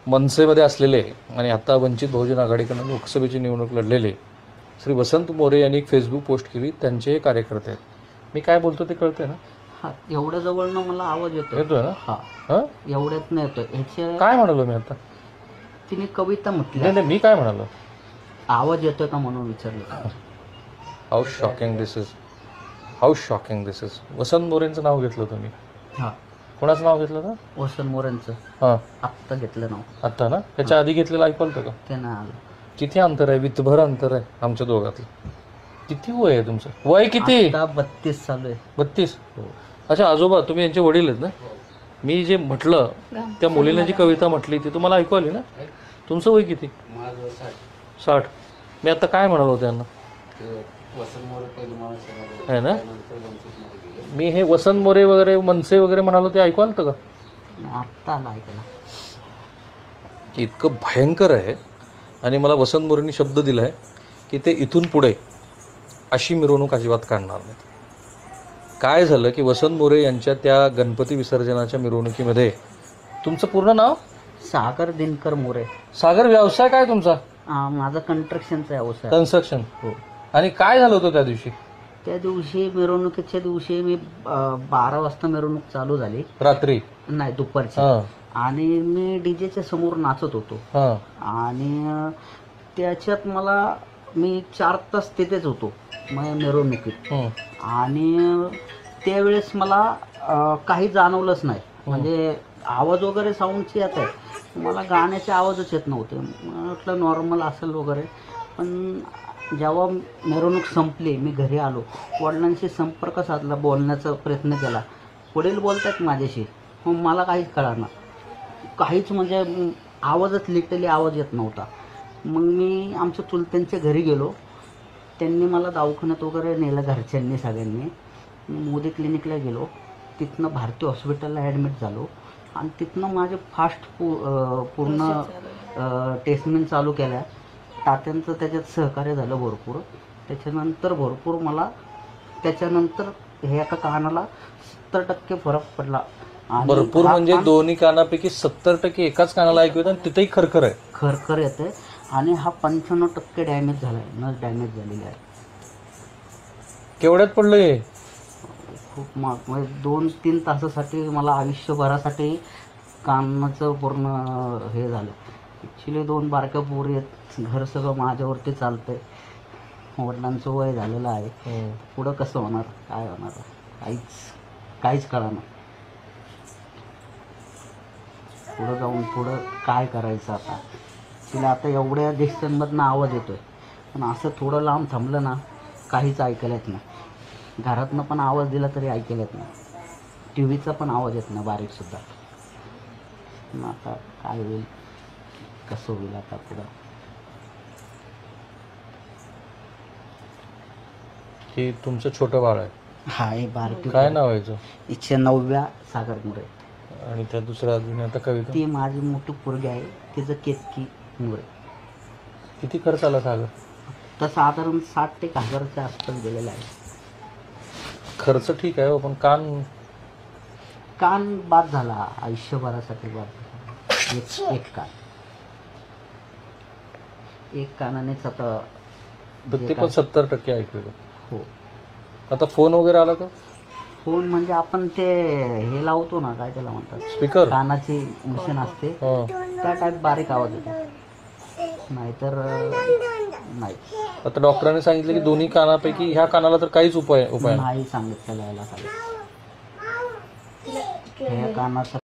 मनसेमध्ये असलेले आणि आता वंचित बहुजन आघाडीकडून लोकसभेची निवडणूक लढलेले श्री वसंत मोरे यांनी एक फेसबुक पोस्ट केली. त्यांचे कार्यकर्ते आहेत. मी काय बोलतो ते कळतंय ना? हा, एवढ्या जवळनं मला आवाज येतोय ना? हा, हां, एवढ्यात नाही येतोय. ह्याच्या काय म्हणालो मी आता? तिने कविता म्हटली. नाही, मी काय म्हणालो? आवाज येतोय का म्हणून विचारलं. How shocking this is, how shocking this is. Vasant मोरेंचं नाव घेतलं तुम्ही? हा, कोणाचं नाव घेतलं ना? वसंत मोरेंचं हां, आत्ता घेतलं नाव. आत्ता ना? त्याच्या आधी घेतलेलं ऐकलं होतं का? ते नाही आलं. किती अंतर आहे? वितभर अंतर आहे आमच्या दोघातलं. किती वय आहे तुमचं? वय किती? आता 32 चालू आहे. 32. हो. अच्छा, आजोबा तुम्ही यांचे वडील आहेत ना? मी जे म्हटलं त्या मुलीने जी कविता म्हटली ती तुम्हाला ऐकू आली ना? तुमचं वय किती? 60. मी आता काय म्हणालो त्यांना आहे ना? मी हे वसंत मोरे वगैरे मनसे वगैरे म्हणालो ते ऐकू आलं का? आत्ता आला ऐकायला. इतकं भयंकर आहे. आणि मला वसंत मोरेंनी शब्द दिला आहे की ते इथून पुढे अशी मिरवणूक अजिबात काढणार नाहीत. काय झालं की वसंत मोरे यांच्या त्या गणपती विसर्जनाच्या मिरवणुकीमध्ये तुमचं पूर्ण नाव? सागर दिनकर मोरे. सागर, व्यवसाय काय तुमचा? माझा कंस्ट्रक्शनचा व्यवसाय. कन्स्ट्रक्शन. हो. आणि काय झालं होतं त्या दिवशी? त्या दिवशी मिरवणुकीच्या दिवशी मी 12 वाजता मिरवणूक चालू झाली. रात्री? नाही, दुपारची. हां आणि मी डीजेच्या समोर नाचत होतो. हां. आणि त्याच्यात मी 4 तास तिथेच होतो माझ्या मिरवणुकीत. आणि त्यावेळेस मला काही जाणवलंच नाही. म्हणजे आवाज वगैरे साऊंडची येत आहे, मला गाण्याचे आवाजच येत नव्हते. म्हटलं नॉर्मल असेल वगैरे. पण जेव्हा मिरवणूक संपली, मी घरी आलो, वडिलांशी संपर्क साधला, बोलण्याचा प्रयत्न केला. वडील बोलत आहेत माझ्याशी, मग मला काहीच कळणार, काहीच म्हणजे आवाजच लिटरली आवाज येत नव्हता. मग मी आमच्या चुलत्यांच्या घरी गेलो. त्यांनी मला दवाखान्यात वगैरे नेलं घरच्यांनी सगळ्यांनी. मोदी क्लिनिकला गेलो, तिथनं भारती हॉस्पिटलला ॲडमिट झालो. आणि तिथनं माझे फास्ट पूर्ण ट्रीटमेंट चालू केल्या. तात्यांचं त्याच्यात सहकार्य झालं भरपूर. त्याच्यानंतर भरपूर मला त्याच्यानंतर हे एका कानाला 70% फरक पडला. भरपूर म्हणजे दोन्ही कानापैकी 70% एकाच कानाला ऐकू येतं आणि तिथेही खरखर आहे. खरखर येते. आणि हा 95% डॅमेज झाला आहे, नस डॅमेज झालेली आहे. केवढ्यात पडलं हे? खूप म्हणजे 2-3 तासासाठी मला आयुष्यभरासाठी कानाचं पूर्ण हे झालं. ॲक्च्युली 2 बारक्या पोरी आहेत, घर सगळं माझ्यावरती चालतंय. वडिलांचं वय झालेलं आहे. पुढं कसं होणार, काय होणार, काहीच कळणार. पुढं जाऊन पुढं काय करायचं आता. तिला आता एवढ्या डिस्टन्समधनं आवाज येतोय, पण असं थोडं लांब थांबलं ना काहीच ऐकायला येत नाही. घरातनं पण आवाज दिला तरी ऐकायला येत नाही. टी व्हीचा पण आवाज येत नाही, बारीकसुद्धा. मग आता काय होईल, कसं होईल आता पुढं. हे तुमचं छोटं बाळ आहे? हा, हे बारकी. काय नाव आहे याचं? हिच्या 9व्या सागर मोरे. आणि त्या दुसऱ्या अजून आता कविता? ती माझी मोठी पोरगी आहे, तिचं केतकी मोरे. किती खर्च आला सागर? तर साधारण 60 ते 1,000च्या आसपास गेलेला आहे. खर्च ठीक आहे, पण कान बाद झाला, आयुष्यभरासाठी बाद झाला. एक कान, एक कानानेच आता. ते पण 70% ऐकू येतं. हो. आता फोन वगैरे आला का? फोन म्हणजे आपण ते हे लावतो ना, काय त्याला म्हणतात, स्पीकर, कानाची मशीन असते, त्या टाईप बारीक आवाज येतो. नाहीतर नाही. आता डॉक्टरांनी सांगितलं की दोन्ही कानापैकी ह्या कानाला तर काहीच उपाय नाही सांगितलं, जायला सांगितलं. ह्या कानाचं